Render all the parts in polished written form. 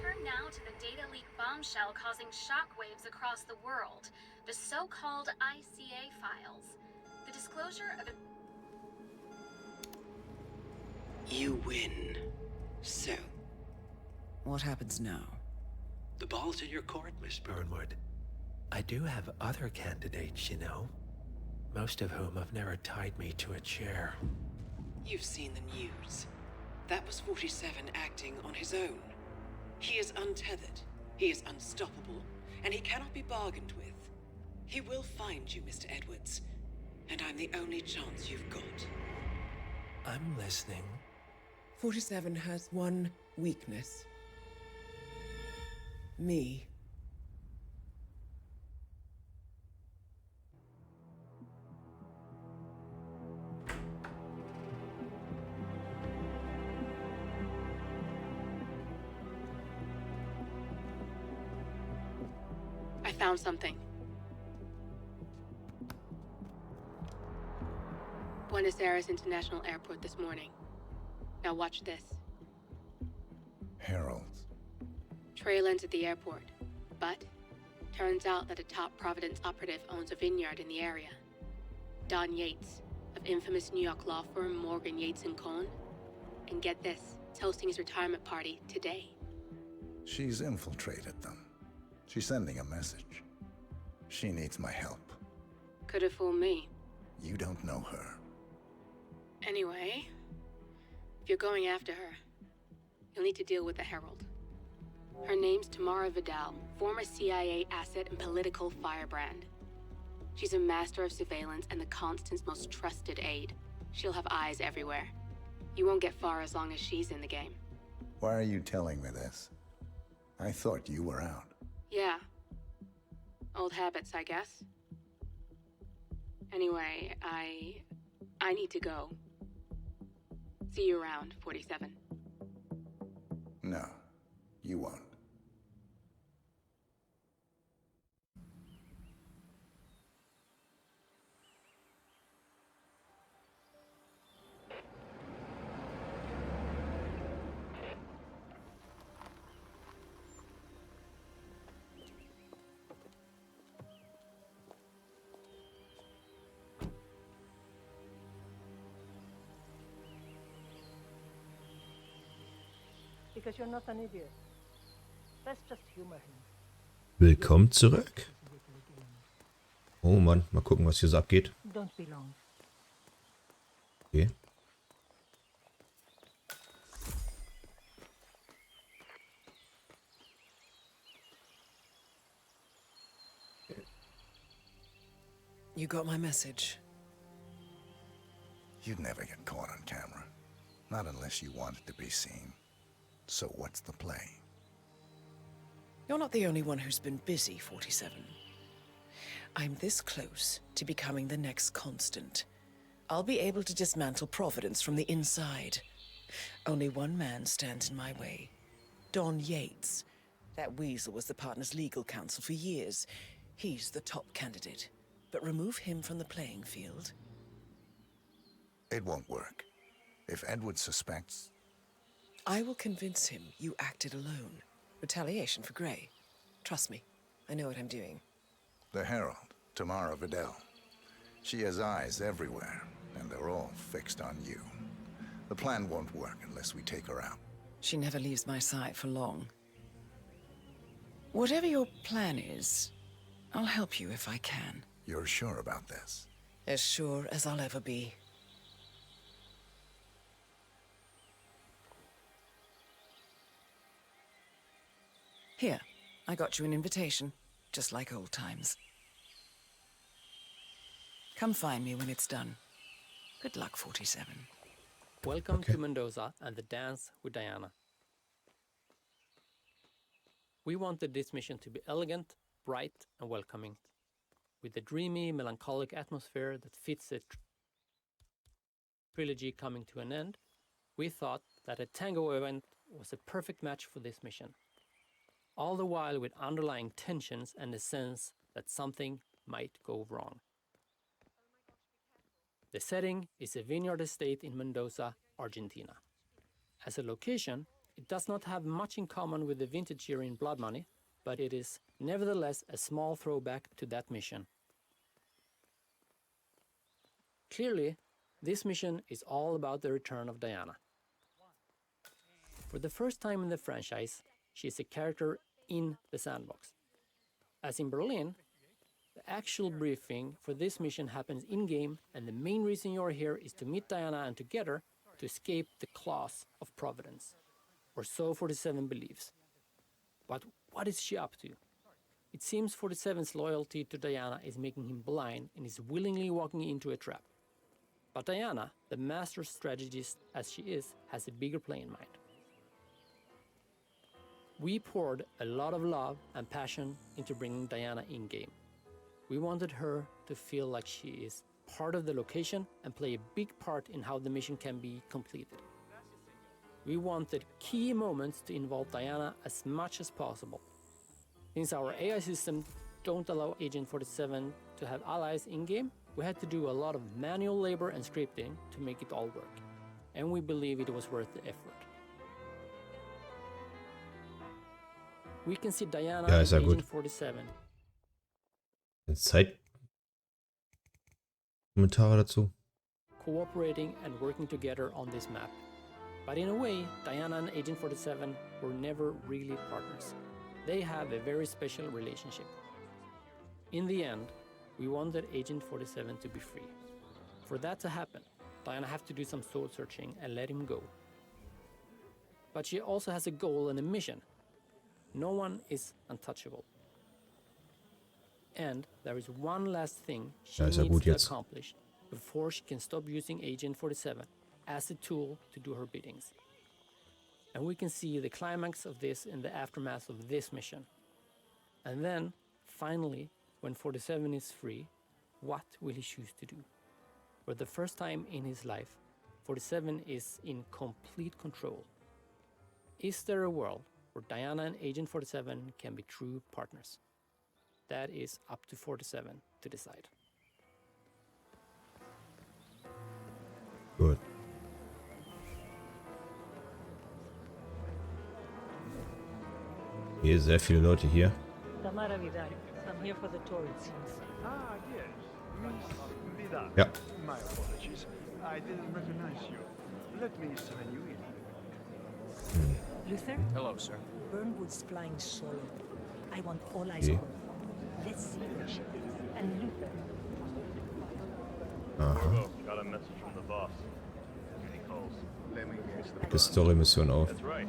turn now to the data leak bombshell causing shockwaves across the world, the so-called ICA files. The disclosure of... You win. So, What happens now? the ball's in your court, Miss Burnwood, I do have other candidates, you know. Most of whom have never tied me to a chair. You've seen the news. That was 47 acting on his own. He is untethered, he is unstoppable, and he cannot be bargained with. He will find you, Mr. Edwards, and I'm the only chance you've got. I'm listening. 47 has one weakness. Me. I found something. Buenos Aires International Airport this morning. Now watch this. Heralds. Trail ends at the airport, but turns out that a top Providence operative owns a vineyard in the area. Don Yates, of infamous New York law firm Morgan, Yates & Cohn. And get this, is hosting his retirement party today. She's infiltrated them. She's sending a message. She needs my help. Could have fooled me. You don't know her. Anyway, if you're going after her, you'll need to deal with the Herald. Her name's Tamara Vidal, former CIA asset and political firebrand. She's a master of surveillance and the Constant's most trusted aide. She'll have eyes everywhere. You won't get far as long as she's in the game. Why are you telling me this? I thought you were out. Yeah. Old habits, I guess. Anyway, I need to go. See you around, 47. No, you won't. Because you're not an idiot. Let's just humor him. Willkommen zurück. Oh Mann, mal gucken, was hier so abgeht. Don't be long. Okay. You got my message. You'd never get caught on camera. Not unless you wanted to be seen. So what's the play? You're not the only one who's been busy, 47. I'm this close to becoming the next Constant. I'll be able to dismantle Providence from the inside. Only one man stands in my way. Don Yates. That weasel was the partner's legal counsel for years. He's the top candidate. But remove him from the playing field. It won't work. If Edward suspects... I will convince him you acted alone. Retaliation for Grey. Trust me, I know what I'm doing. The Herald, Tamara Vidal. She has eyes everywhere, and they're all fixed on you. The plan won't work unless we take her out. She never leaves my side for long. Whatever your plan is, I'll help you if I can. You're sure about this? As sure as I'll ever be. Here, I got you an invitation, just like old times. Come find me when it's done. Good luck, 47. Welcome to Mendoza and the dance with Diana. We wanted this mission to be elegant, bright, and welcoming, with a dreamy, melancholic atmosphere that fits the trilogy coming to an end. We thought that a tango event was a perfect match for this mission. All the while with underlying tensions and a sense that something might go wrong. The setting is a vineyard estate in Mendoza, Argentina. As a location, It does not have much in common with the vintage era in Blood Money, but it is nevertheless a small throwback to that mission. Clearly, this mission is all about the return of Diana. For the first time in the franchise, she is a character in the sandbox. As in Berlin, the actual briefing for this mission happens in-game, and the main reason you're here is to meet Diana and together to escape the claws of Providence. Or so 47 believes. But what is she up to? It seems 47's loyalty to Diana is making him blind and is willingly walking into a trap. But Diana, the master strategist as she is, has a bigger play in mind. We poured a lot of love and passion into bringing Diana in-game. We wanted her to feel like she is part of the location and play a big part in how the mission can be completed. We wanted key moments to involve Diana as much as possible. Since our AI system don't allow Agent 47 to have allies in-game, we had to do a lot of manual labor and scripting to make it all work. And we believe it was worth the effort. We can see Diana Ja, and ist ja Agent gut. 47 Kommentare dazu. cooperating and working together on this map. But in a way, Diana and Agent 47 were never really partners. They have a very special relationship. In the end, we wanted Agent 47 to be free. For that to happen, Diana have to do some soul searching and let him go. But she also has a goal and a mission. No one is untouchable. And there is one last thing she Ja, ist ja needs gut to jetzt. accomplish before she can stop using Agent 47 as a tool to do her biddings. And we can see the climax of this in the aftermath of this mission. And then, finally, when 47 is free, what will he choose to do? For the first time in his life, 47 is in complete control. Is there a world where Diana and Agent 47 can be true partners? That is up to 47 to decide. Gut. Hier sehr viele Leute hier. Tamara Vidal. I'm here for the tour, it seems. Ah, yes. Miss Vidal. Ja. My apologies. I didn't recognize you. Let me sign you in. Luther? Hello, sir. Burnwood's flying solo. I want all eyes Okay. on him. Let's see the ship. And Luther. Aha. Got a message from the boss. He calls. Let me guess the Die Story-Mission auf. That's right.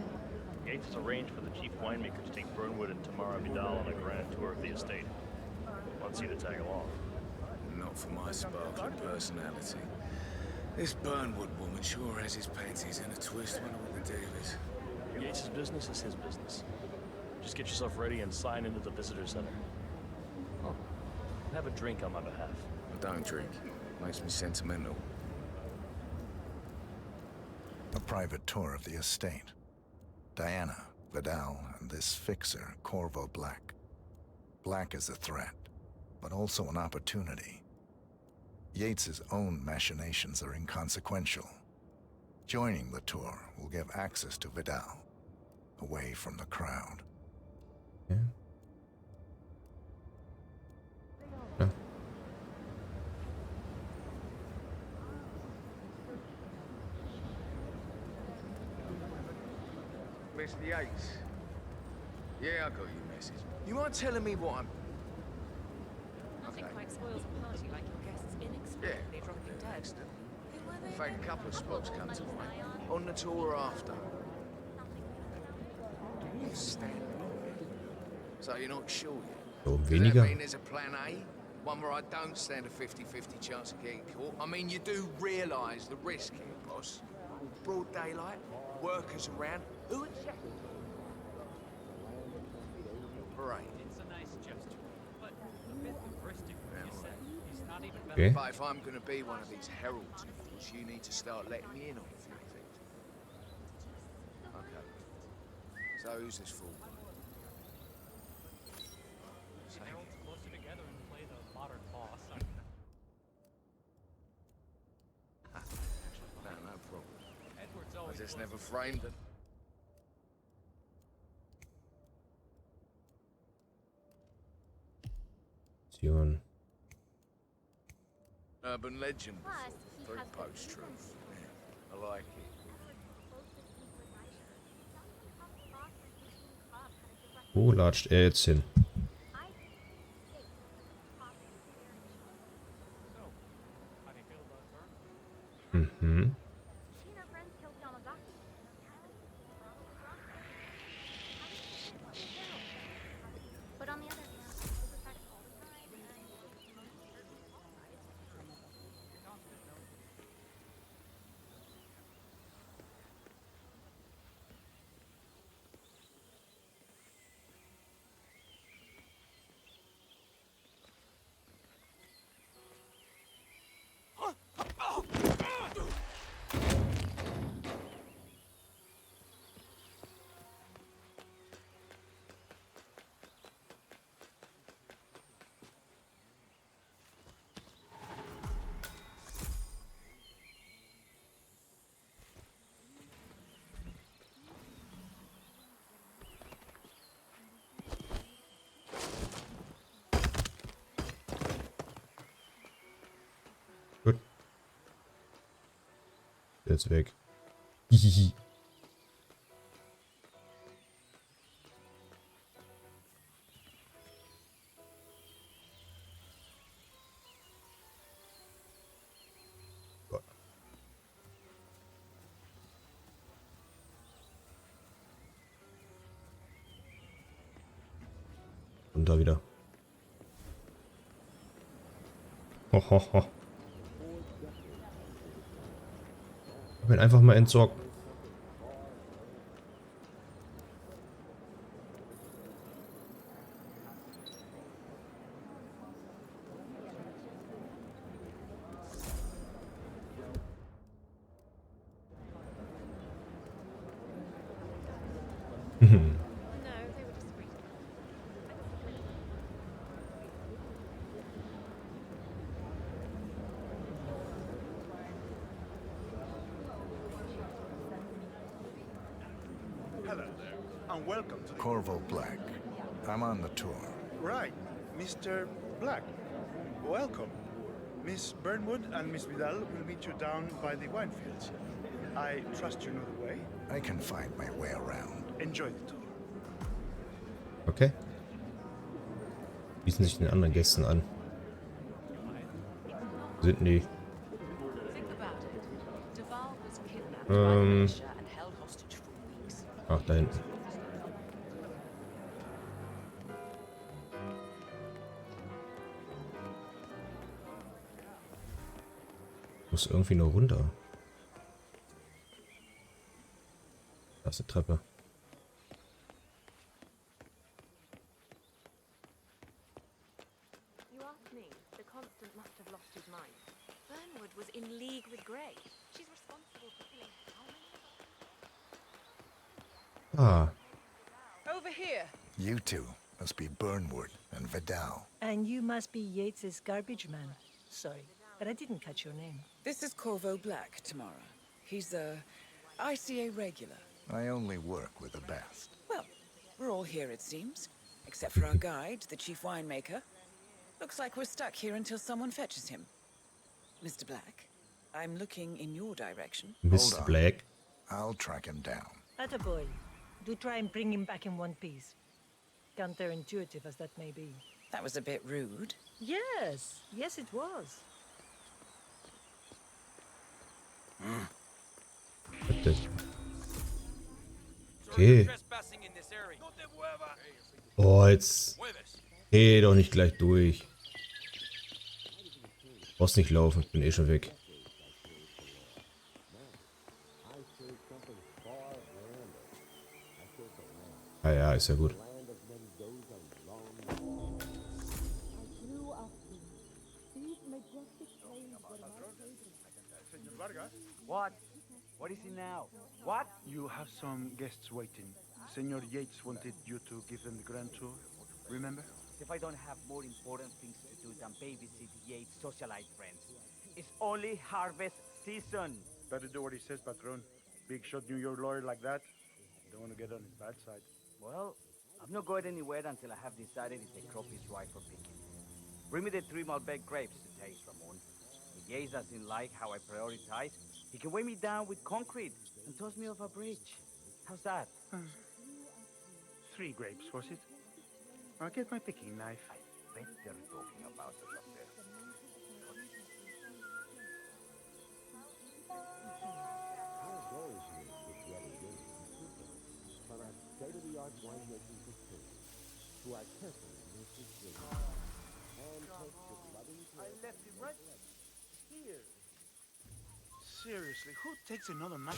Yates has arranged for the chief winemaker to take Burnwood and Tamara Vidal on a grand tour of the estate. Wants you to tag along. Not for my sparkling personality. This Burnwood woman sure has his panties in a twist. Wonder what the deal is. Yates' business is his business. Just get yourself ready and sign into the visitor center. Oh, have a drink on my behalf. I don't drink. Makes me sentimental. A private tour of the estate. Diana, Vidal, and this fixer, Corvo Black. Black is a threat, but also an opportunity. Yates's own machinations are inconsequential. Joining the tour will give access to Vidal, away from the crowd. Ja. Ja. Mr. Yates. Yeah, I got your message. You mind telling me what I'm... Nothing quite spoils a party like your guests inexplicably dropping dead. In fact, a couple of spots come to mind. On the tour after. You stand alone. So you're not sure yet? So Does that weniger. mean there's a plan A? One where I don't stand a 50-50 chance of getting caught? I mean, you do realise the risk here, boss. Broad daylight, workers around. Who would check? Right. It's a nice gesture, but a bit heuristic what you said. It's not even Okay. But if I'm going to be one of these heralds of yours, you need to start letting me in on a few things. Okay. So who's this fool? closer together and play the modern boss. No problem. Edward's I always just never framed it. Fiktion. Urban legend before, very post-truth. Yeah, I like it. Wo latscht er jetzt hin? Mhm. But on the other hand, Gut. Jetzt weg. Hihihi. Und da wieder. Ho, ho, ho. Ich bin einfach mal entsorgt. Hello there, and welcome to the... Corvo Black. I'm on the tour. Right, Mr. Black. Welcome. Miss Burnwood and Miss Vidal will meet you down by the wine fields. I trust you know the way. I can find my way around. Enjoy the tour. Okay. Schließen sich den anderen Gästen an. Sind die? Ach, da hinten. Muss irgendwie nur runter. Da ist eine Treppe. You asked me. The Constant must have lost his mind. Burnwood was in league with Grey. She's responsible for killing how many? Ah. Over here. You two must be Burnwood and Vidal. And you must be Yates's garbage man. Sorry, but I didn't catch your name. This is Corvo Black, Tamara. He's a ICA regular. I only work with the best. Well, we're all here, it seems. Except for our guide, the chief winemaker. Looks like we're stuck here until someone fetches him. Mr. Black, I'm looking in your direction. Mr. Black. I'll track him down. Attaboy. Do try and bring him back in one piece. Counterintuitive as that may be. That was a bit rude. Yes, yes it was. Okay. Oh, jetzt. Geh doch nicht gleich durch. Brauchst nicht laufen, ich bin eh schon weg. Ah ja, ist ja gut. What? What is it now? What? You have some guests waiting. Senor Yates wanted you to give them the grand tour. Remember? If I don't have more important things to do than babysit Yates' socialite friends. It's only harvest season. Better do what he says, Patron. Big shot New York lawyer like that. Don't want to get on his bad side. Well, I'm not going anywhere until I have decided if the crop is right for picking. Bring me the 3 Malbec grapes to taste, Ramon. If Yates doesn't like how I prioritize, he can weigh me down with concrete and toss me off a bridge. How's that? 3 grapes, was it? I'll get my picking knife. I bet they're talking about us up there. I left it right here. Seriously, who takes another map?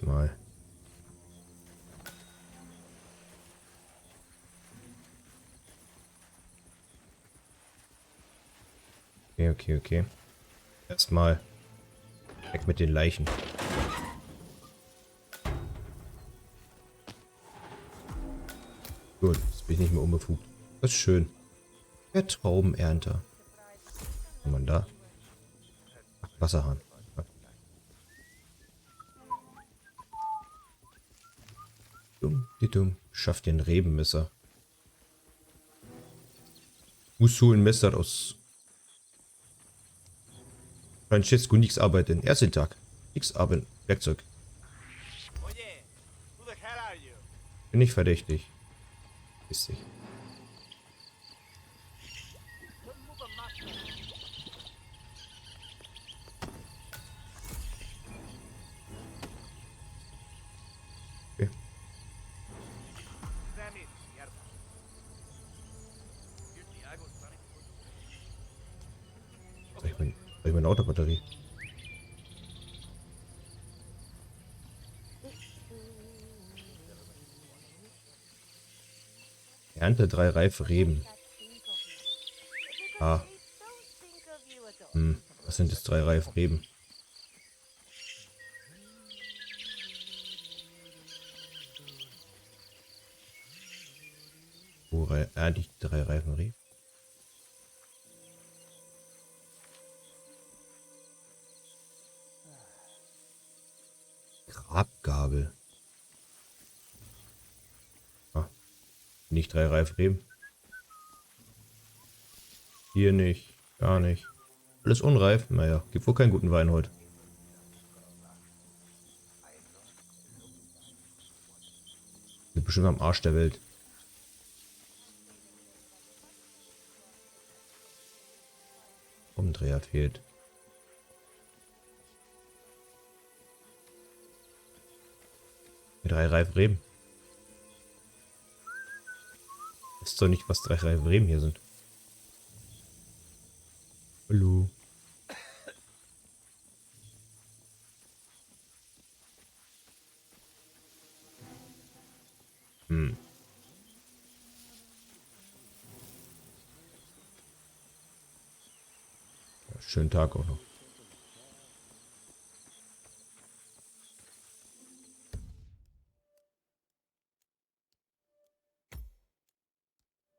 Mal. Okay. Erstmal weg mit den Leichen. Gut, jetzt bin ich nicht mehr unbefugt. Das ist schön. Der Traubenernter. Was hat man da? Ach, Wasserhahn. Dumm. Schafft den Rebenmesser. Muss so ein Messer aus Francesco nichts arbeiten. Ersten Tag. Nix arbeiten. Werkzeug. Bin ich verdächtig. Ist sich. Okay. Ich meine Autobatterie. Ernte 3 reife Reben. Ah. Was sind das 3 reife Reben? Wo ernte ich 3 reifen Reben? Grabgabel. Nicht 3 reife Reben. Hier nicht. Gar nicht. Alles unreif. Naja, gibt wohl keinen guten Wein heute. Sind bestimmt am Arsch der Welt. Umdreher fehlt. Mit 3 reife Reben. Ist doch nicht, was 3 reife Reben hier sind. Hallo. Ja, schönen Tag auch noch.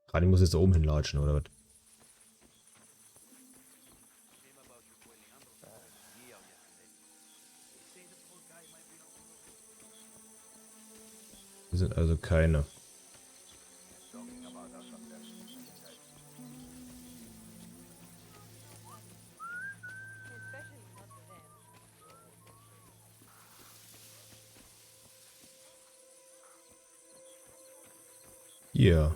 Gerade muss jetzt da oben hinlatschen, oder was? Hier sind also keine. Hier.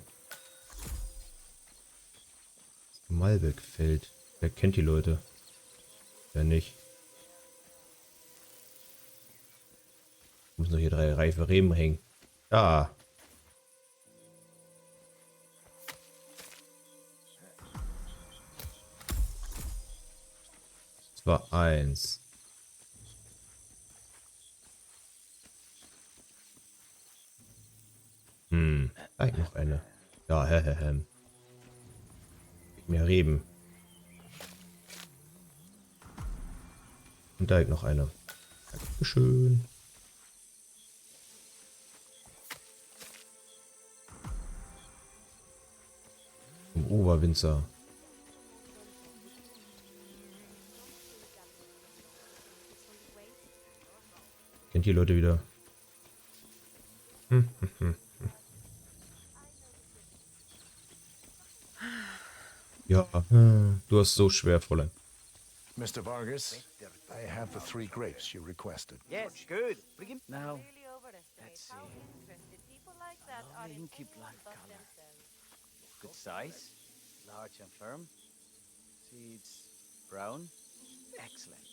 Malbeckfeld. Wer kennt die Leute? Wer nicht? Müssen noch hier 3 reife Reben hängen. Da. Das war 1. Da ist noch eine. Ja, mehr Reben. Und da ist noch eine. Dankeschön. Vom Oberwinzer. Kennt die Leute wieder? Ja, du hast so schwer, Fräulein. Mr. Vargas, I have the 3 grapes you requested. Yes, good. Bring him now. Let's see. A lovely inky black color. Good size, large and firm. Seeds brown. Excellent.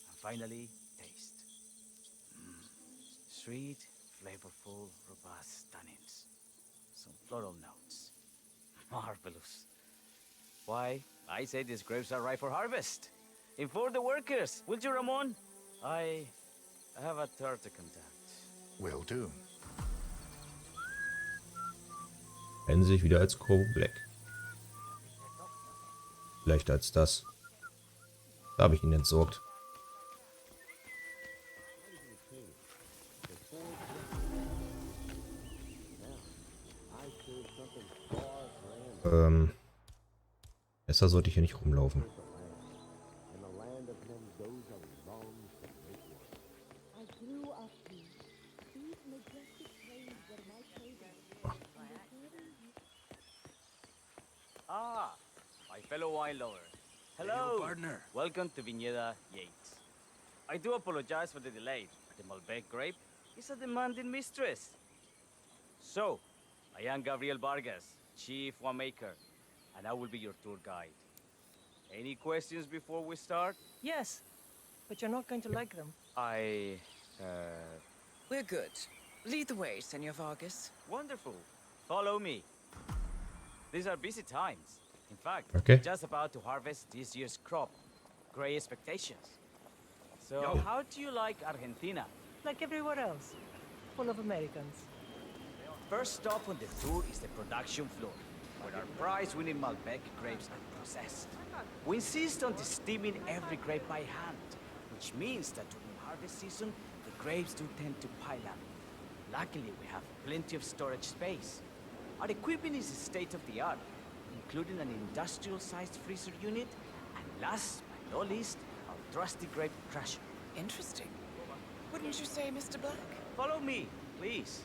And finally, taste. Sweet, flavorful, robust tannins. Some floral notes. Marvelous. Why, I say these grapes are ripe for harvest. Inform the workers, will you, Ramon? I have a tour to conduct. Will do. Kennen sich wieder als Corvo Black. Vielleicht als das. Da habe ich ihn entsorgt. Besser sollte ich hier nicht rumlaufen. Ah, my fellow wine lover. Hello, partner. Welcome to Viñeda Yates. I do apologize for the delay. The Malbec grape is a demanding mistress. So, I am Gabriel Vargas, chief winemaker, and I will be your tour guide. Any questions before we start? Yes, but you're not going to like them. We're good. Lead the way, Senor Vargas. Wonderful. Follow me. These are busy times. In fact, Okay. we're just about to harvest this year's crop. Great expectations. So, how do you like Argentina? Like everywhere else, full of Americans. First stop on the tour is the production floor, where our prize-winning Malbec grapes are processed. We insist on steaming every grape by hand, which means that during harvest season, the grapes do tend to pile up. Luckily, we have plenty of storage space. Our equipment is state-of-the-art, including an industrial-sized freezer unit, and last but not least, our trusty grape crusher. Interesting. Wouldn't you say, Mr. Black? Follow me, please.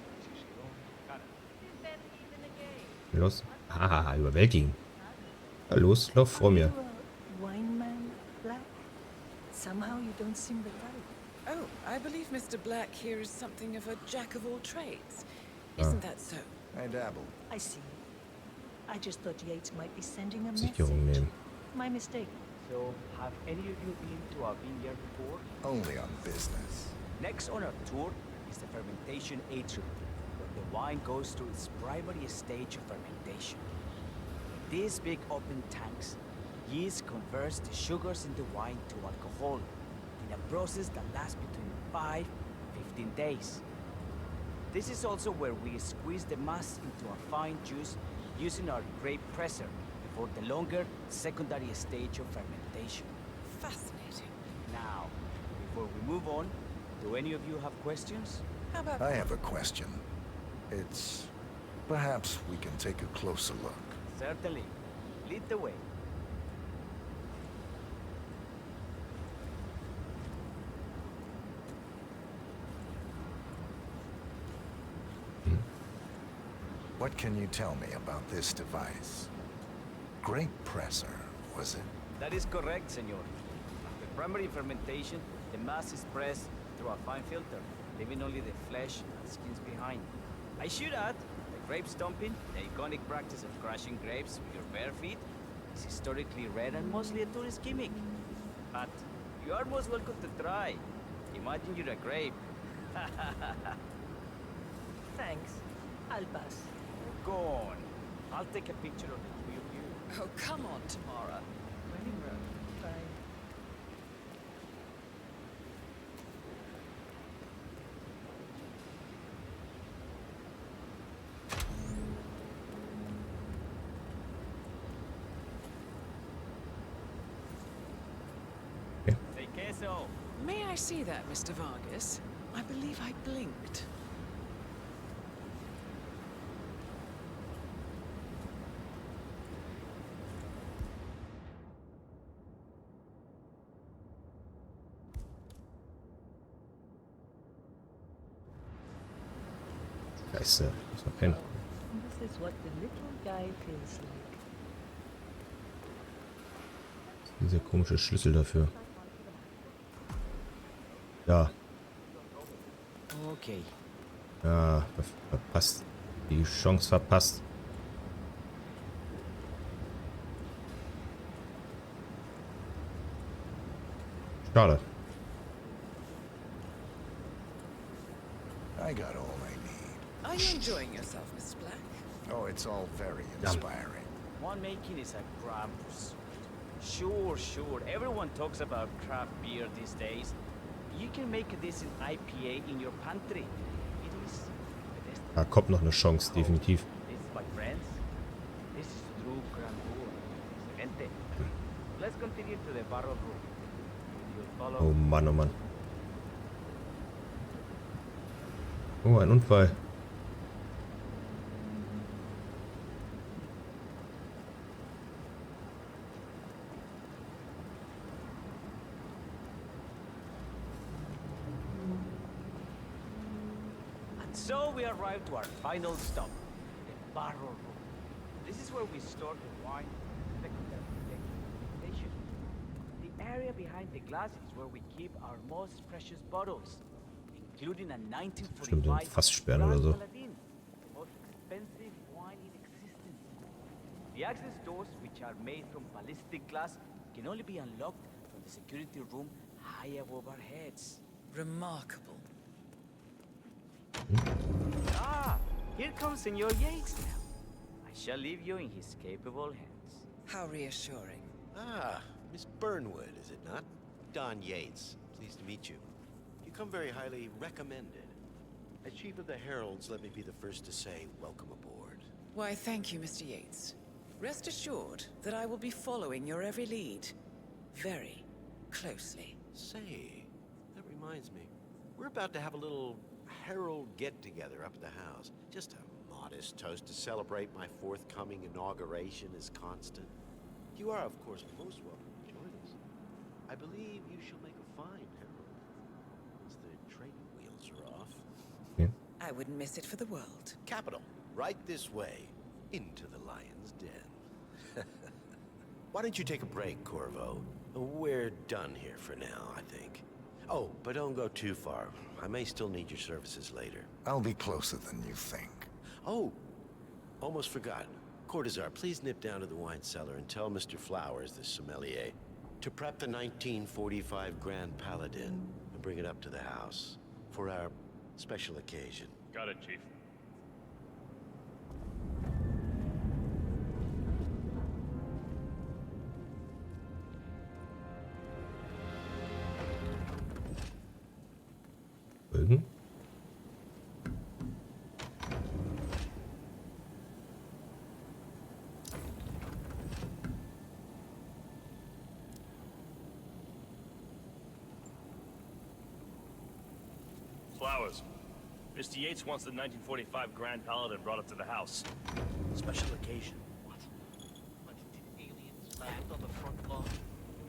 Los. Ah, überwältigen. Ja, los, lauf vor mir. Wine man, Black? Somehow you don't seem the type. Oh, I believe Mr. Black here is something of a jack of all trades. Isn't that so? I dabble. I see. I just thought Yates might be sending a Sicherung message. nehmen. My mistake. So, have any of you been to our vineyard before? Only on business. Next on our tour is the fermentation atrium, where the wine goes through its primary stage of fermentation. In these big open tanks, yeast converts the sugars in the wine to alcohol in a process that lasts between 5 and 15 days. This is also where we squeeze the mass into a fine juice using our grape presser before the longer secondary stage of fermentation. Fascinating. Now, before we move on, do any of you have questions? How about I have a question. It's... perhaps we can take a closer look. Certainly. Lead the way. What can you tell me about this device? Grape presser, was it? That is correct, senor. After primary fermentation, the mass is pressed through a fine filter, leaving only the flesh and skins behind. I should add, the grape stomping, the iconic practice of crushing grapes with your bare feet, is historically rare and mostly a tourist gimmick. But you are most welcome to try. Imagine you're a grape. Thanks. I'll pass. Go on. I'll take a picture of the three of you. Oh, come on, Tamara. Bye. Say queso. May I see that, Mr. Vargas? I believe I blinked. Scheiße, muss man pennen. This is what the little guy feels like. Dieser komische Schlüssel dafür. Ja. Okay. Ja, verpasst. Die Chance verpasst. Schade. I got all I need. Are you enjoying yourself, Mrs. Black? Oh, it's all very inspiring. Winemaking is a grand pursuit. Sure. Everyone talks about craft beer these days. You can make a decent IPA in your pantry. It is the best. Da kommt noch eine Chance, definitiv. This, my friends, this is true grandeur. Excelente. Let's continue to the barrel room. You'll follow. Oh Mann, oh Mann. Oh, ein Unfall. So we arrived to our final stop, the barrel room. This is where we store the wine and the fermentation. The area behind the glass is where we keep our most precious bottles, including a 1945 Fasssperren oder so. Paladin, the most expensive wine in existence. The access doors, which are made from ballistic glass, can only be unlocked from the security room high above our heads. Remarkable. Ah, here comes Senor Yates now. I shall leave you in his capable hands. How reassuring. Ah, Miss Burnwood, is it not? Don Yates. Pleased to meet you. You come very highly recommended. As Chief of the Heralds, let me be the first to say welcome aboard. Why, thank you, Mr. Yates. Rest assured that I will be following your every lead. Very closely. Say, that reminds me. We're about to have a little Herald get-together up at the house. Just a modest toast to celebrate my forthcoming inauguration as Constant. You are, of course, most welcome to join us. I believe you shall make a fine Herald, once the trading wheels are off. Yeah. I wouldn't miss it for the world. Capital. Right this way, into the lion's den. Why don't you take a break, Corvo? We're done here for now, I think. Oh, but don't go too far. I may still need your services later. I'll be closer than you think. Oh, almost forgot. Cortazar, please nip down to the wine cellar and tell Mr. Flowers, the sommelier, to prep the 1945 Grand Paladin and bring it up to the house for our special occasion. Got it, Chief. Folgen. Flowers. Mr. Yates wants the 1945 Grand Paladin brought up to the house. Special occasion. What? But did aliens land on the front lawn?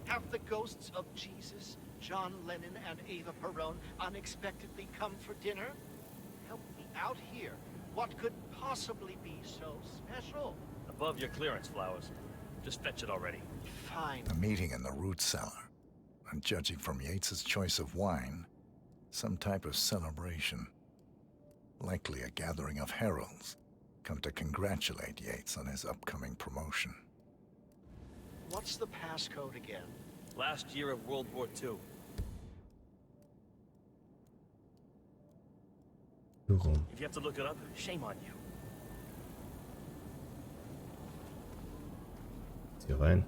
Have the ghosts of Jesus, John Lennon, and Eva Perón unexpectedly come for dinner? Help me out here. What could possibly be so special? Above your clearance, Flowers. Just fetch it already. Fine. A meeting in the root cellar. And judging from Yates's choice of wine, some type of celebration. Likely a gathering of heralds, come to congratulate Yates on his upcoming promotion. What's the passcode again? Last year of World War II. Warum? If you have to look it up, shame on you. Jetzt hier rein.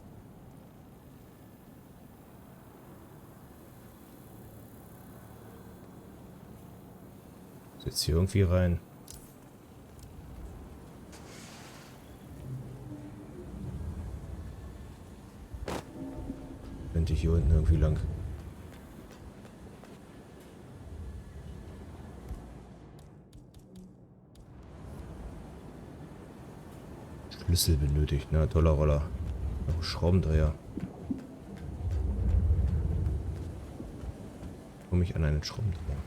Jetzt hier irgendwie rein. Könnte ich hier unten irgendwie lang. Schlüssel benötigt, na toller Roller. Noch Schraubendreher. Komme ich an einen Schraubendreher?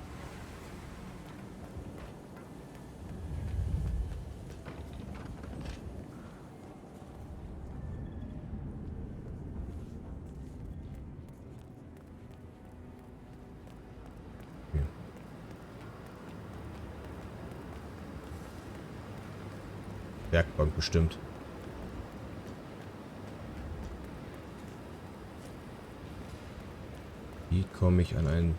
Werkbank bestimmt. Wie komme ich an einen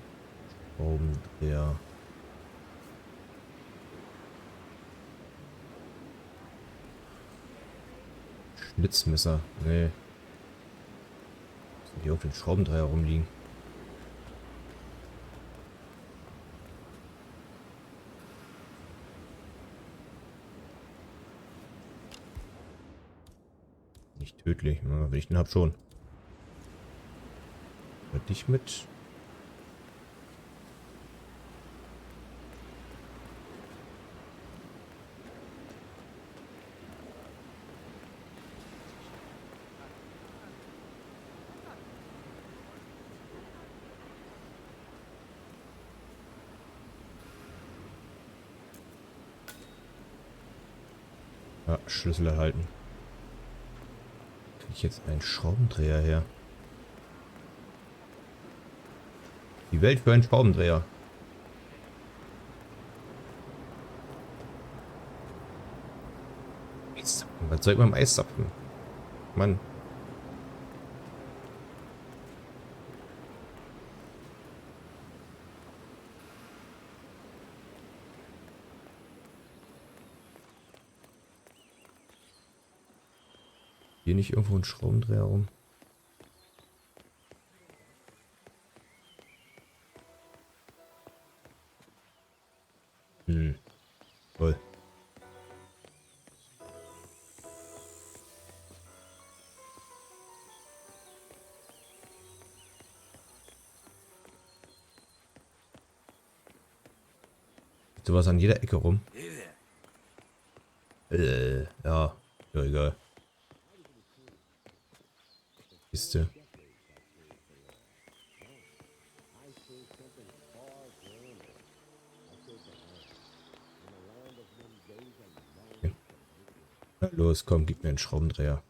Schraubendreher? Schnitzmesser. Nee. Hier auf den Schraubendreher rumliegen. Nicht tödlich, wenn ich den hab schon. Hört dich mit. Ja, Schlüssel erhalten. Kriege ich jetzt einen Schraubendreher her? Die Welt für einen Schraubendreher. Was soll ich beim Eis zapfen? Mann. Hier nicht irgendwo ein Schraubendreher rum? Toll. Sowas an jeder Ecke rum. Ja, egal. Kiste. Okay. Na los, komm, gib mir einen Schraubendreher.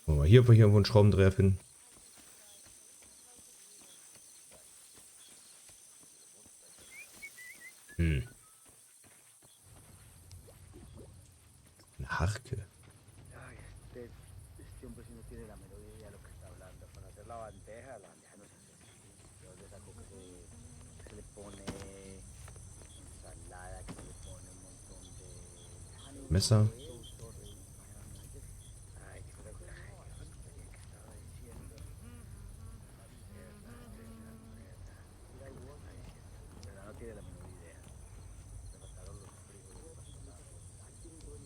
Wollen wir hier irgendwo einen Schraubendreher finden? Eine Harke. Messer.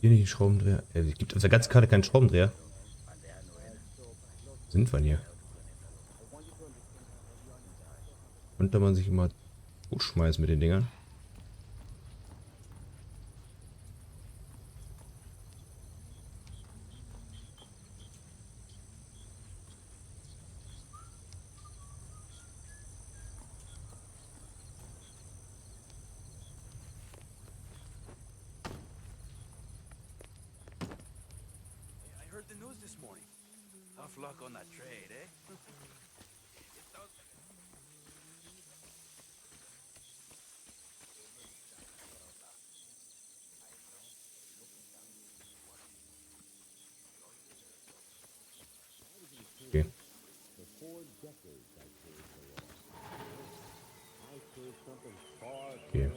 Hier nicht ein Schraubendreher. Es gibt auf der ganzen Karte keinen Schraubendreher. Sind wir hier? Könnte man sich immer hochschmeißen mit den Dingern. Tough luck on that trade, eh? Okay. Okay.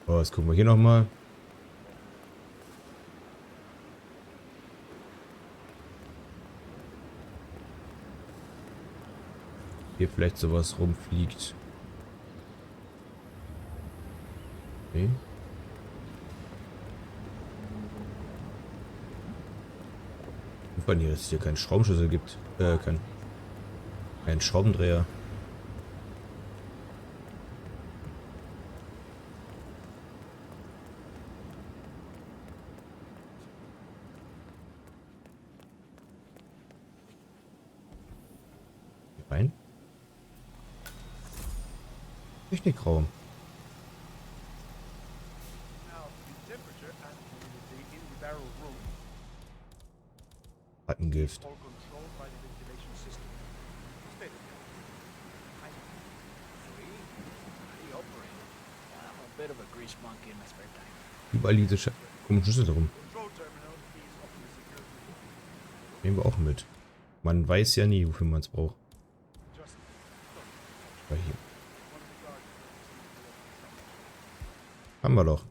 Oh, jetzt gucken wir hier nochmal. Hier vielleicht sowas rumfliegt. Okay. Hier, dass es hier keinen Schraubenschlüssel gibt. Keinen Schraubendreher. Rein. Technikraum. Rattengift. Überall diese komischen Schlüssel drum. Nehmen wir auch mit. Man weiß ja nie, wofür man es braucht. Aber hier. Haben wir doch.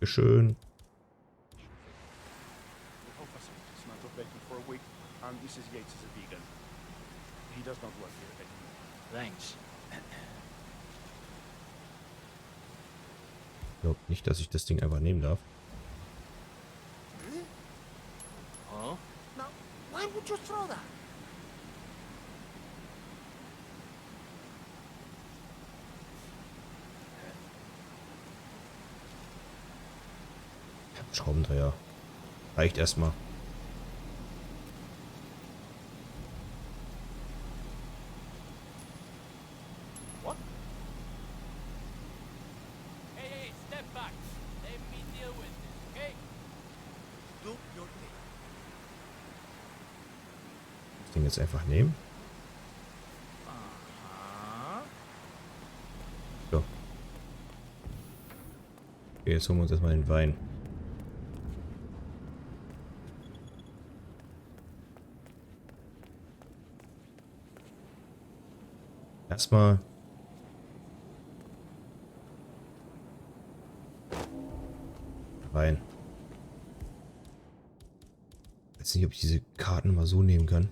Schön. Mrs. Yates is a vegan. He does not work here anymore. Thanks. Ich glaube nicht, dass ich das Ding einfach nehmen darf. Huh? Now, why would you throw that? Schraubendreher. Reicht erstmal. Das Ding jetzt einfach nehmen. So. Okay, jetzt holen wir uns erstmal den Wein. Erstmal rein. Ich weiß nicht, ob ich diese Karten mal so nehmen kann.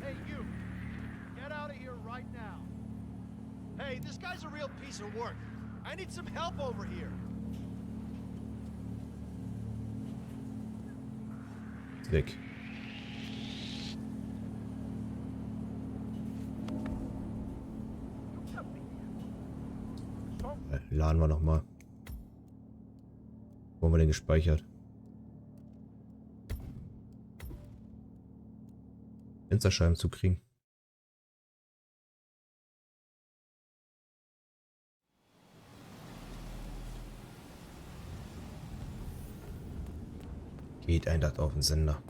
Hey, you! Get out of here right now! Hey, this guy's a real piece of work. I need some help over here. Weg. Laden wir noch mal. Wo haben wir den gespeichert? Fensterscheiben zu kriegen. Geht ein Dach auf den Sender.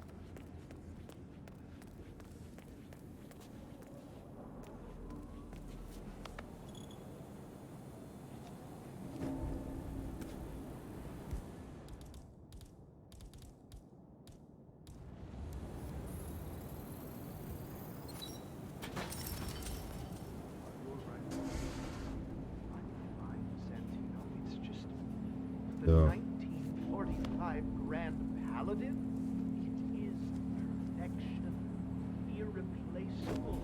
The 1945 Grand Paladin? It is perfection, irreplaceable.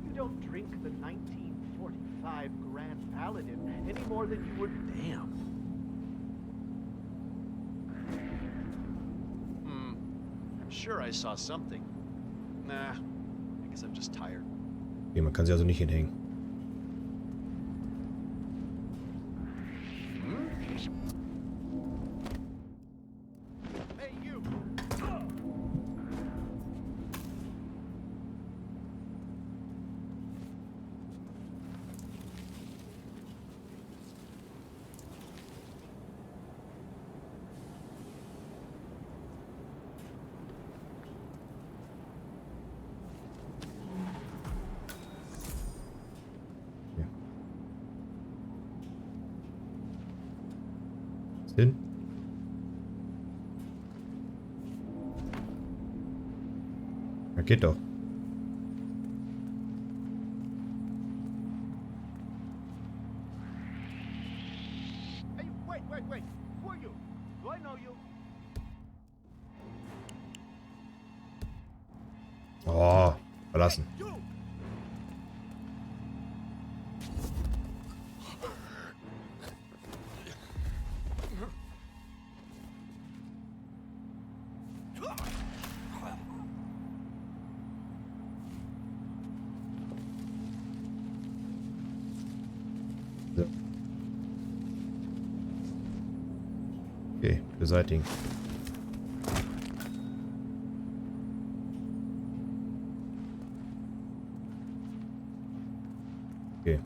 You don't drink the 1945 Grand Paladin any more than you would. Damn. I'm sure I saw something. Nah, I guess I'm just tired. Okay, man kann sie also nicht hinhängen. Hin. Ja, geht doch. Hey, wait. Who are you? Do I know you? Oh, verlassen. Hey, you! Okay, beseitigen. Okay.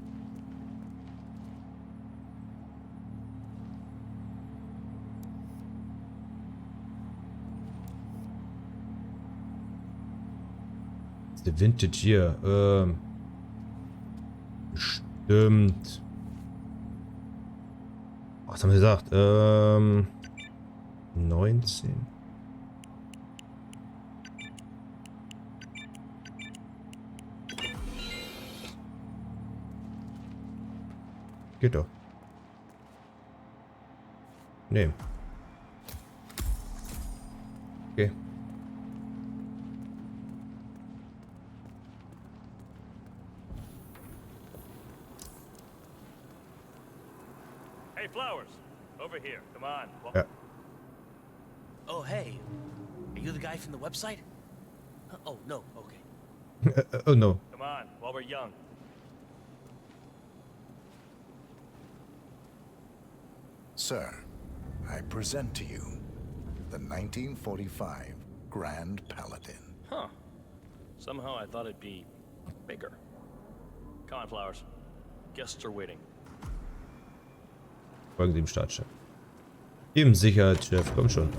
Ist der Vintage hier? Bestimmt. Was haben wir gesagt? 19. Geht doch. Nee. Okay. Hey, Flowers. Over here. Come on. Ja. Oh, hey. Are you the guy from the website? Oh, no. Okay. Oh, no. Come on, while we're young. Sir, I present to you the 1945 Grand Paladin. Huh. Somehow I thought it'd be bigger. Come on, Flowers. Guests are waiting. Folgen Sie dem Startchef. Eben Sicherheitschef, komm schon.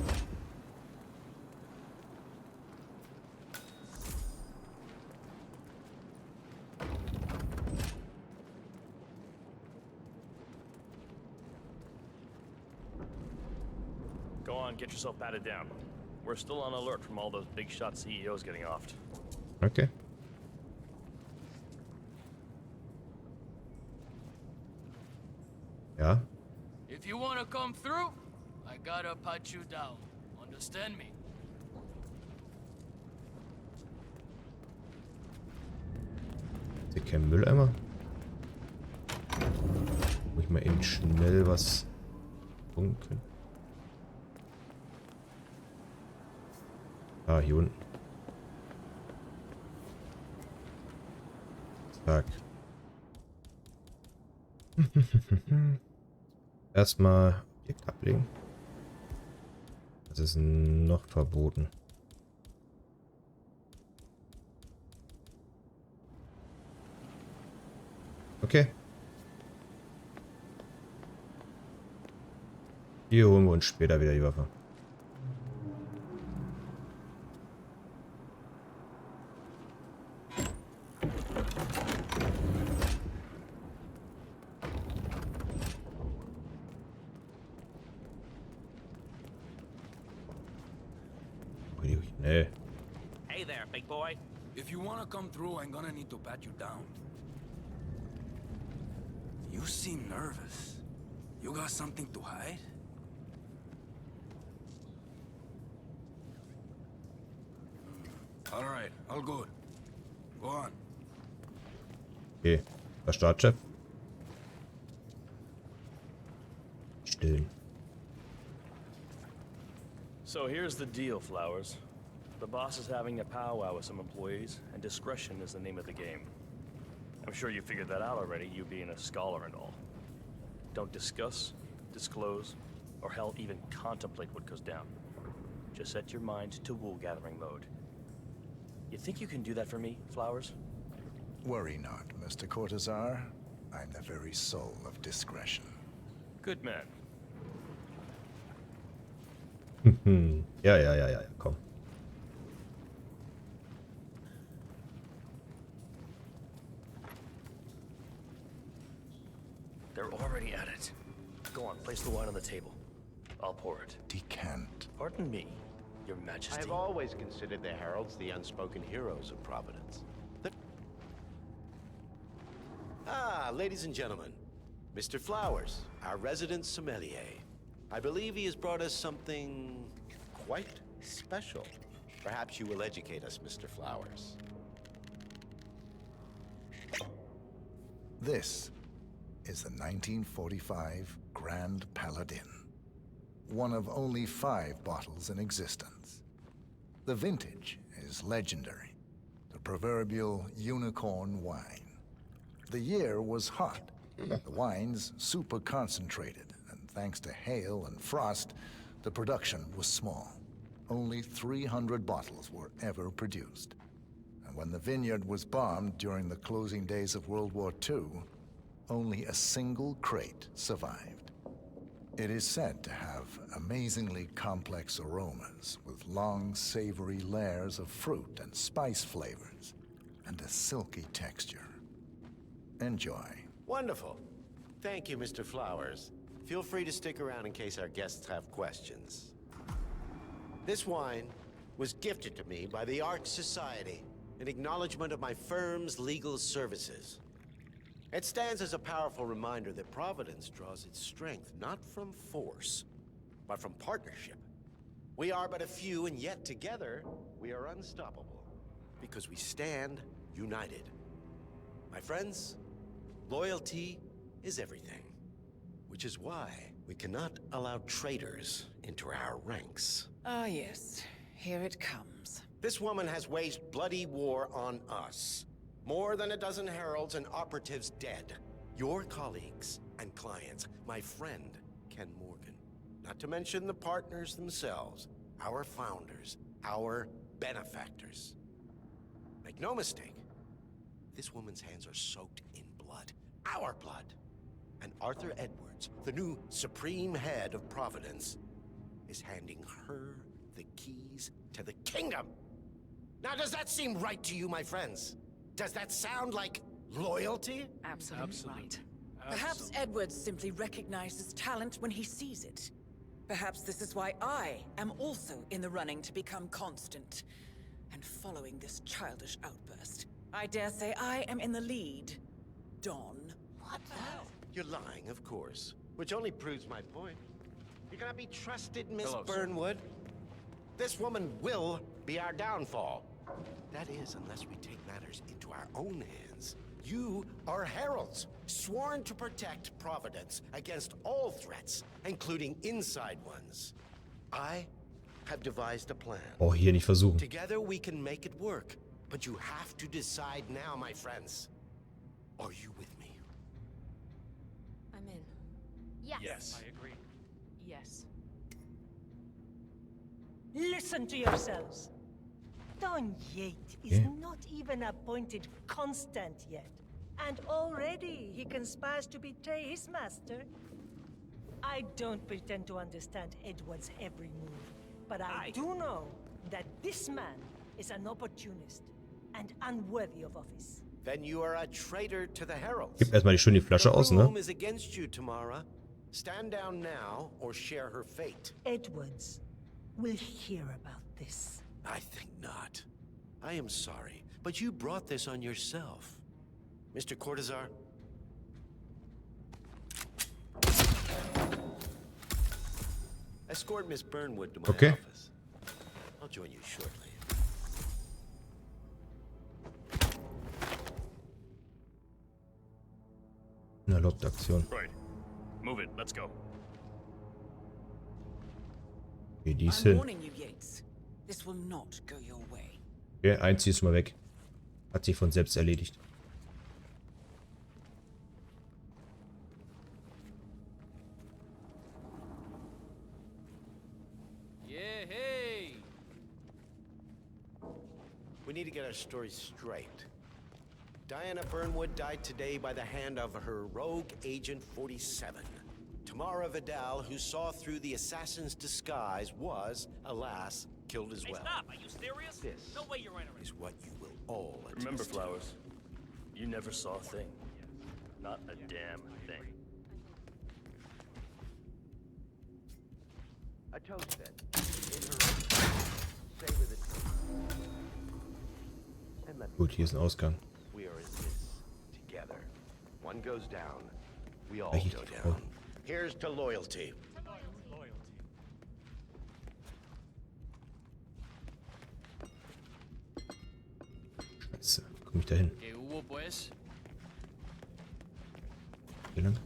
Go on, get yourself patted down. We're still on alert from all those big shot CEOs getting offed. Okay. Ja. If you want to come through, I gotta pat you down. Understand me? Ist hier kein Mülleimer? Muss ich mal eben schnell was tun können. Ah, hier unten. Zack. Erstmal Objekt ablegen. Was ist noch verboten? Okay. Hier holen wir uns später wieder die Waffe. Nee. Hey there, big boy. If you want to come through, I'm gonna need to pat you down. You seem nervous. You got something to hide? All right, all good. Go on. Okay, der Startchef. Stillen. So here's the deal, Flowers. The boss is having a powwow with some employees, and discretion is the name of the game. I'm sure you figured that out already, you being a scholar and all. Don't discuss, disclose, or hell even contemplate what goes down. Just set your mind to wool-gathering mode. You think you can do that for me, Flowers? Worry not, Mr. Cortazar. I'm the very soul of discretion. Good man. Ja, komm. They're already at it. Go on, place the wine on the table. I'll pour it. Decant. Pardon me, Your Majesty. I've always considered the heralds the unspoken heroes of Providence. Ah, ladies and gentlemen, Mr. Flowers, our resident sommelier. I believe he has brought us something quite special. Perhaps you will educate us, Mr. Flowers. This is the 1945 Grand Paladin. One of only 5 bottles in existence. The vintage is legendary. The proverbial unicorn wine. The year was hot. The wine's super concentrated, and thanks to hail and frost, the production was small. Only 300 bottles were ever produced. And when the vineyard was bombed during the closing days of World War II, only a single crate survived. It is said to have amazingly complex aromas with long, savory layers of fruit and spice flavors, and a silky texture. Enjoy. Wonderful. Thank you, Mr. Flowers. Feel free to stick around in case our guests have questions. This wine was gifted to me by the Art Society in acknowledgement of my firm's legal services. It stands as a powerful reminder that Providence draws its strength not from force, but from partnership. We are but a few, and yet together we are unstoppable, because we stand united. My friends, loyalty is everything, which is why we cannot allow traitors into our ranks. Ah, yes. Here it comes. This woman has waged bloody war on us. More than a dozen heralds and operatives dead. Your colleagues and clients, my friend, Ken Morgan. Not to mention the partners themselves, our founders, our benefactors. Make no mistake, this woman's hands are soaked in blood. Our blood. And Arthur Edwards, the new supreme head of Providence, is handing her the keys to the kingdom. Now, does that seem right to you, my friends? Does that sound like loyalty? Absolutely right. Perhaps Edwards simply recognizes talent when he sees it. Perhaps this is why I am also in the running to become constant. And following this childish outburst, I dare say I am in the lead. Dawn. What the hell? You're lying, of course. Which only proves my point. You cannot be trusted, Miss Burnwood. This woman will be our downfall. That is, unless we take matters into our own hands. You are heralds, sworn to protect Providence against all threats, including inside ones. I have devised a plan. Oh, hier nicht versuchen. Together we can make it work. But you have to decide now, my friends. Are you with me? I'm in. Yes. I agree. Yes. Listen to yourselves. Don Yates is not even appointed constant yet. And already he conspires to betray his master. I don't pretend to understand Edward's every move, but I do know that this man is an opportunist and unworthy of office. Then you are a traitor to the heralds. Gib erstmal schön die Flasche aus, ne? Rome is against you, Tamara. Stand down now or share her fate. Edwards will hear about this. I think not. I am sorry, but you brought this on yourself. Mr. Cortazar? Escort Miss Burnwood to my office. I'll join you shortly. Eine erlaubte Aktion. Right. Move it. Let's go. Okay, die ist I'm hin. warning you, Yates. This will not go your way. Okay, eins ist mal weg. Hat sich von selbst erledigt. Yeah, hey! We need to get our story straight. Diana Burnwood died today by the hand of her rogue Agent 47. Tamara Vidal, who saw through the assassin's disguise, was, alas, killed as well. Hey, stop! Are you serious? This no way you're entering. is what you will all attest Remember, to. Flowers, you never saw a thing. Not a damn thing. A toast then. In her own savor the tea. And let Gut, hier ist ein Ausgang. we are in this together. One goes down, we all Welche go die down. Here's to loyalty. Scheiße, komm ich da hin? ¿Qué hubo, pues? Hier lang?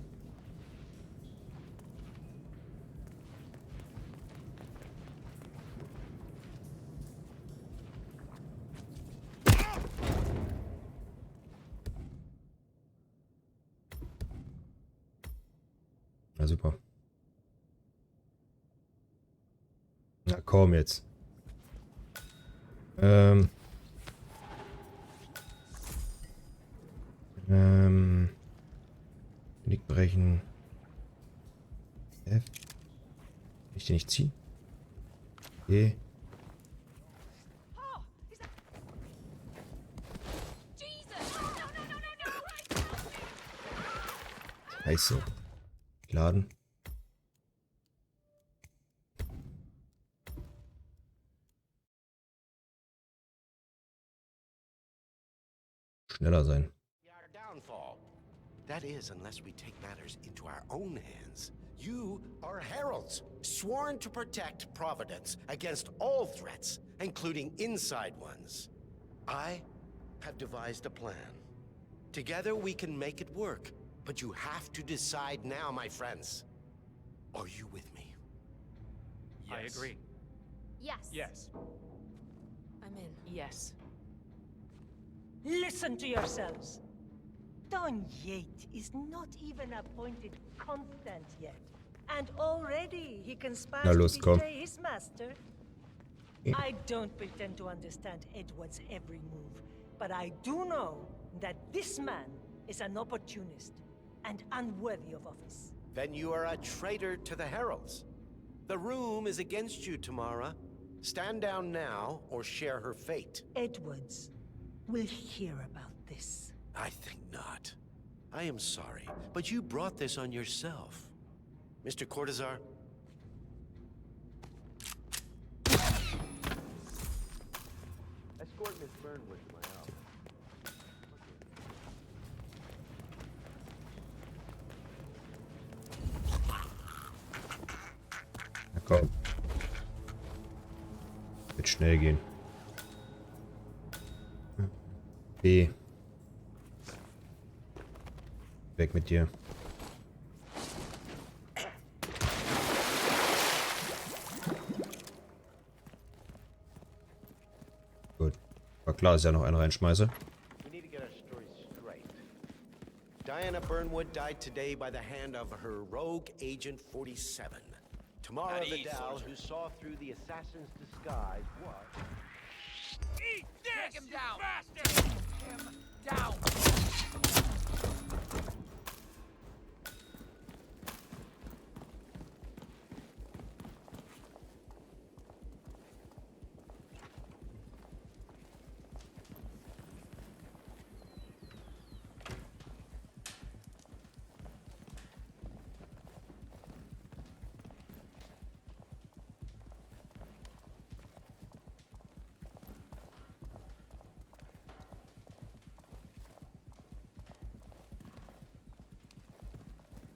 Na super. Komm jetzt. Nick brechen. F. Kann ich den nicht ziehen? E. Scheiße. Laden. Schneller sein. Downfall. That is, unless we take matters into our own hands. You are heralds, sworn to protect Providence against all threats, including inside ones. I have devised a plan. Together we can make it work, but you have to decide now, my friends. Are you with me? Yes. I agree. Yes. Yes. I'm in. Yes. Listen to yourselves. Don Yate is not even appointed constant yet. And already he conspires los, to komm. betray his master. I don't pretend to understand Edward's every move, but I do know that this man is an opportunist and unworthy of office. Then you are a traitor to the heralds. The room is against you, Tamara. Stand down now or share her fate. Edwards will hear about this. I think not. I am sorry, but you brought this on yourself. Mr. Cortazar? Escort Miss Burnwood to my office. Na komm. Wird schnell gehen. B. Weg mit dir. Gut. War klar, dass ich ja noch einen reinschmeiße. We need to get our stories straight. Diana Burnwood died today by the hand of her rogue Agent 47. Tamara Vidal, who saw through the assassin's disguise, was... Eat this, take him down! Bastard! Him down!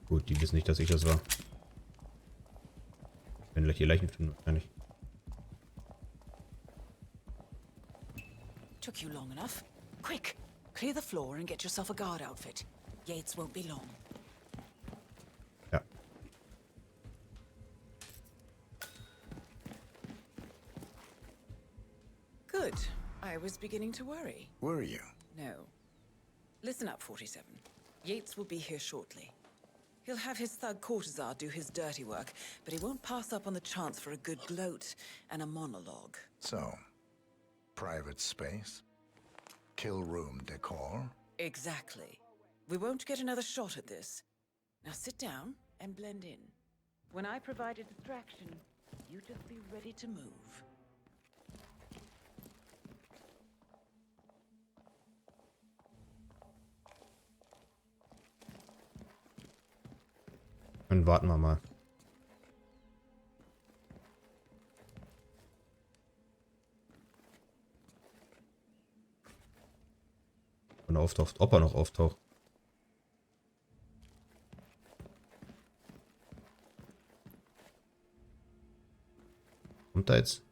Gut, die wissen nicht, dass ich das war. Ich werde gleich die Leichen finden, wahrscheinlich. Took you long enough. Quick, clear the floor and get yourself a guard outfit. Yates won't be long. Ja. Good. I was beginning to worry. Were you? No. Listen up, 47. Yates will be here shortly. He'll have his thug Cortazar do his dirty work, but he won't pass up on the chance for a good gloat and a monologue. So, private space? Kill room decor? Exactly. We won't get another shot at this. Now sit down and blend in. When I provide a distraction, you just be ready to move. Dann warten wir mal. Und auftaucht, ob er noch auftaucht. Kommt er jetzt?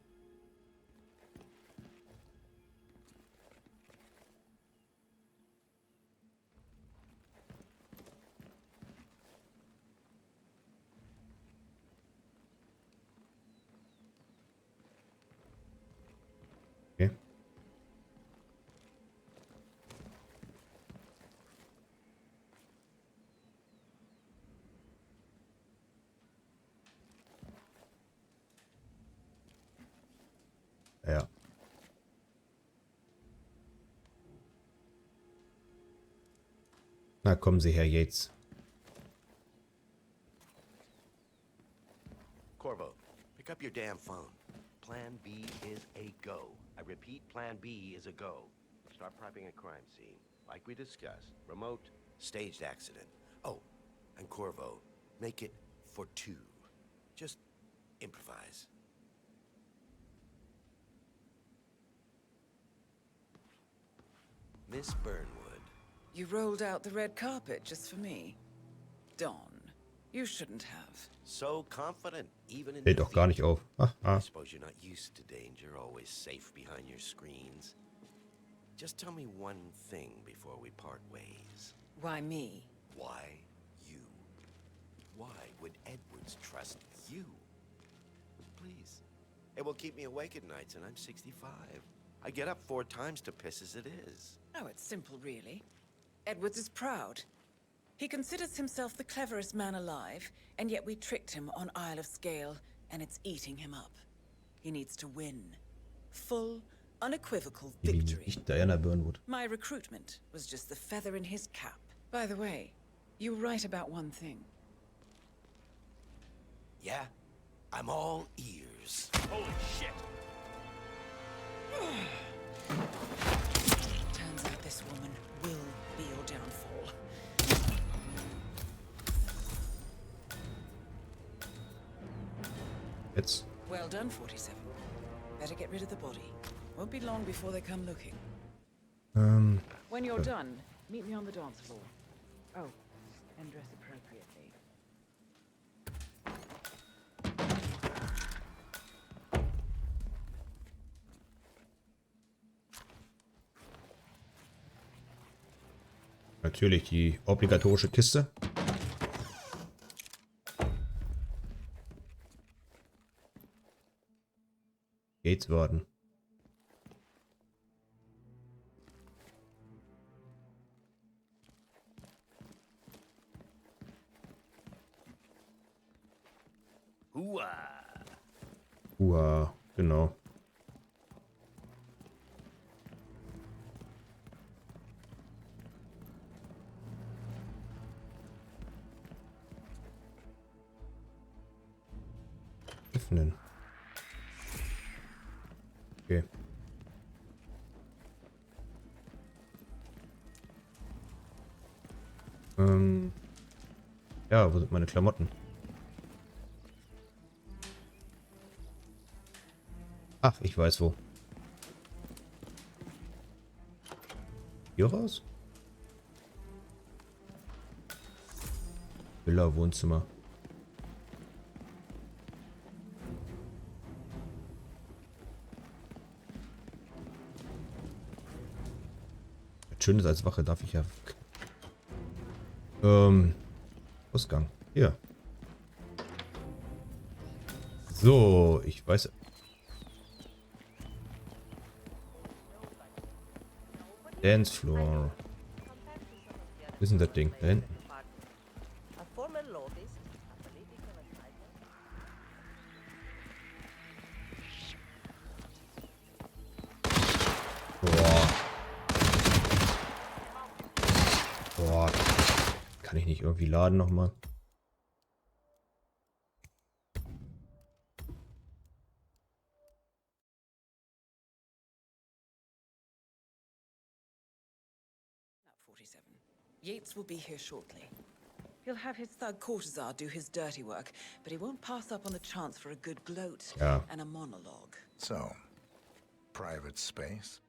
Okay. Na, kommen Sie her, Yates. Corvo, pick up your damn phone. Plan B is a go. I repeat, Plan B is a go. Start prepping a crime scene. Like we discussed. Remote, staged accident. Oh, and Corvo, make it for 2. Just improvise. Miss Burnwood. You rolled out the red carpet just for me. Don, you shouldn't have. So confident, even in Fällt doch gar nicht auf. I Aha. suppose you're not used to danger, always safe behind your screens. Just tell me one thing before we part ways. Why me? Why you? Why would Edwards trust you? Please. It will keep me awake at nights, and I'm 65. I get up 4 times to piss as it is. Oh, it's simple, really. Edwards is proud. He considers himself the cleverest man alive, and yet we tricked him on Isle of Scale, and it's eating him up. He needs to win. Full, unequivocal victory. Nicht Diana Burnwood. My recruitment was just the feather in his cap. By the way, you were right about one thing. Yeah? I'm all ears. Holy shit! Turns out this woman will be your downfall. Jetzt. Well done, 47. Better get rid of the body. Won't be long before they come looking. When you're done, meet me on the dance floor. Oh, and dress appropriately. Natürlich die obligatorische Kiste. Yates warten. Genau. Öffnen. Okay. Ja, wo sind meine Klamotten? Ach, ich weiß wo. Hier raus? Villa Wohnzimmer. Schön ist, als Wache darf ich ja. Ausgang. Hier. So, ich weiß. Dancefloor. Wo ist denn das Ding? Da hinten. Boah. Kann ich nicht irgendwie laden nochmal? Yates will be here shortly. He'll have his thug courtesan do his dirty work, but he won't pass up on the chance for a good gloat and a monologue. So, private space?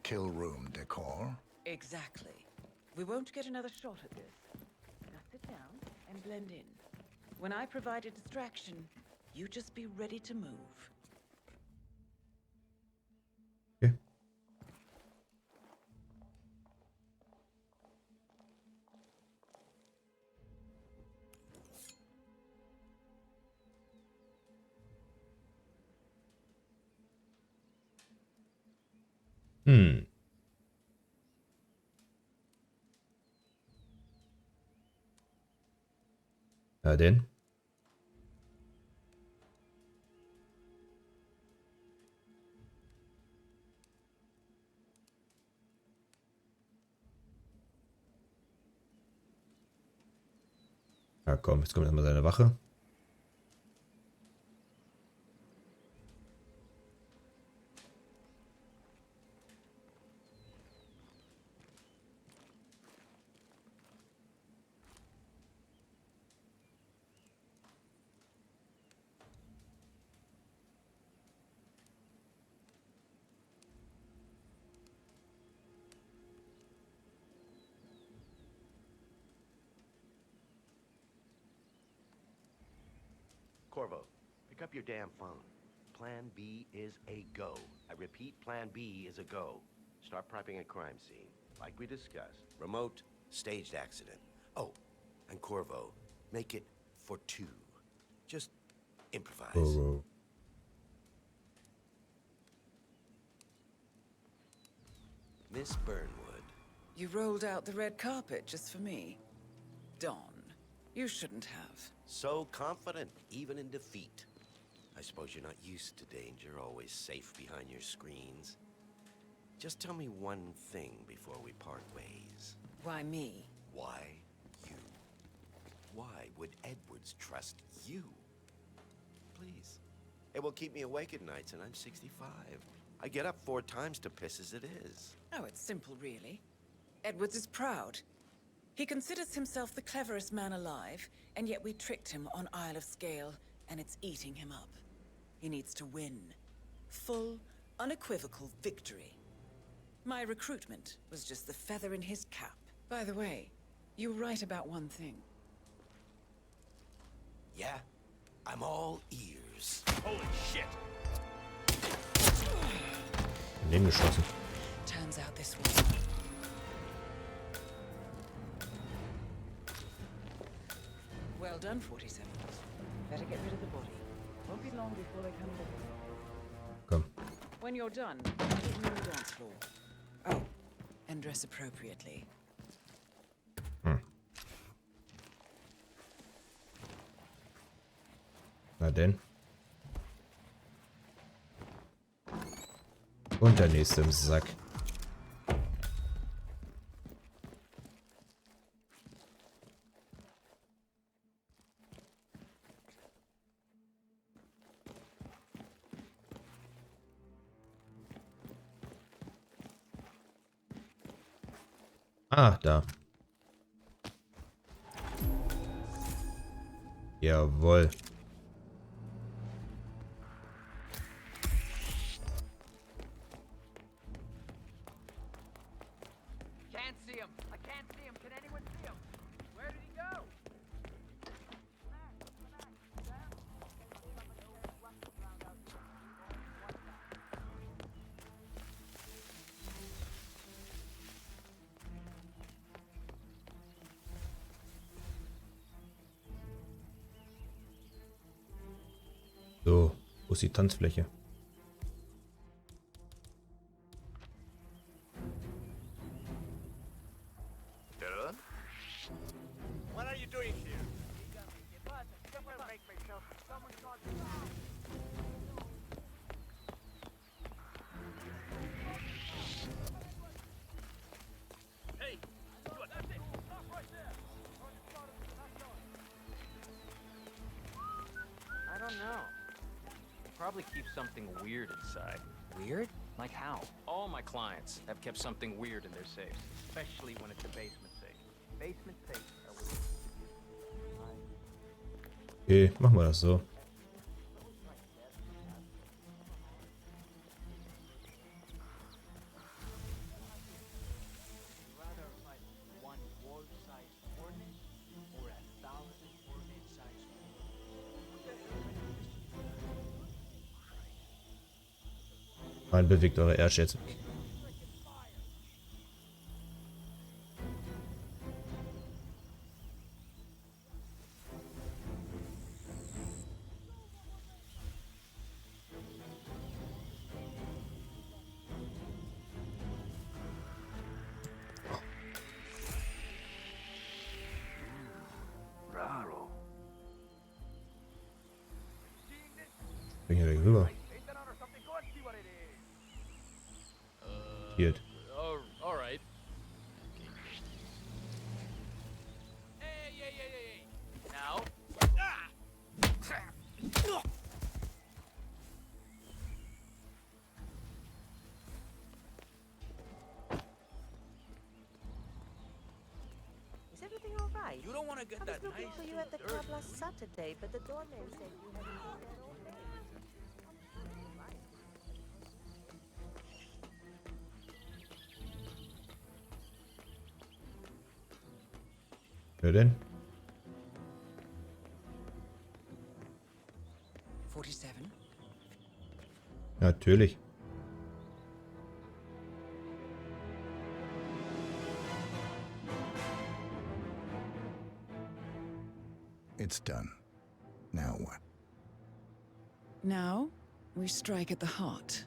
Kill room decor? Exactly. We won't get another shot at this. Now sit down and blend in. When I provide a distraction, you just be ready to move. Okay. Ja, denn? komm, jetzt kommt erstmal seine Wache. Corvo, pick up your damn phone. Plan B is a go. I repeat, Plan B is a go. Start prepping a crime scene, like we discussed. Remote, staged accident. Oh, and Corvo, make it for 2. Just improvise. Oh. Miss Burnwood. You rolled out the red carpet just for me. Don, you shouldn't have. So confident, even in defeat. I suppose you're not used to danger, always safe behind your screens. Just tell me one thing before we part ways. Why me? Why you? Why would Edwards trust you? Please. It will keep me awake at nights, and I'm 65. I get up 4 times to piss as it is. Oh, it's simple, really. Edwards is proud. He considers himself the cleverest man alive, and yet we tricked him on Isle of Scale, and it's eating him up. He needs to win. Full, unequivocal victory. My recruitment was just the feather in his cap. By the way, you were right about one thing. Yeah? I'm all ears. Holy shit! Daneben geschossen. Turns out this was... Well done, 47. Better get rid of the body. Won't be long before they come back. Komm. When you're done, meet me on the dance floor. Oh, and dress appropriately. Na denn. Und der nächste im Sack. Ah, da. Jawohl. Can't see him. I can't see him. Can anyone see him? Where did he go? So, wo ist die Tanzfläche? What are you doing here? Hey! What? That's it! Stop right there! I don't know. Probably keep something weird inside. Weird? Like how? All my clients have kept something weird in their safes, especially when it's a basement safe. Basement safes are weird. Okay, machen wir das so. Rather like one wall-sized ordnance or 1,000 ordnance-sized. Man bewegt eure Erdschätze. Raro. Bin hier rüber. Kehrt. All right. Hey. Now, to get I was that looking nice for you at the dirt. club last Saturday, but the doorman said you had been there all day. Wer denn? 47? Natürlich. It's done. Now what? Now, we strike at the heart.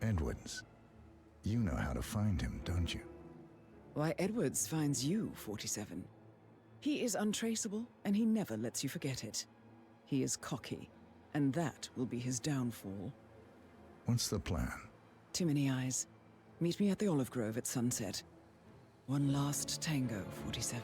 Edwards. You know how to find him, don't you? Why, Edwards finds you, 47. He is untraceable, and he never lets you forget it. He is cocky, and that will be his downfall. What's the plan? Too many eyes. Meet me at the Olive Grove at sunset. One last tango, 47.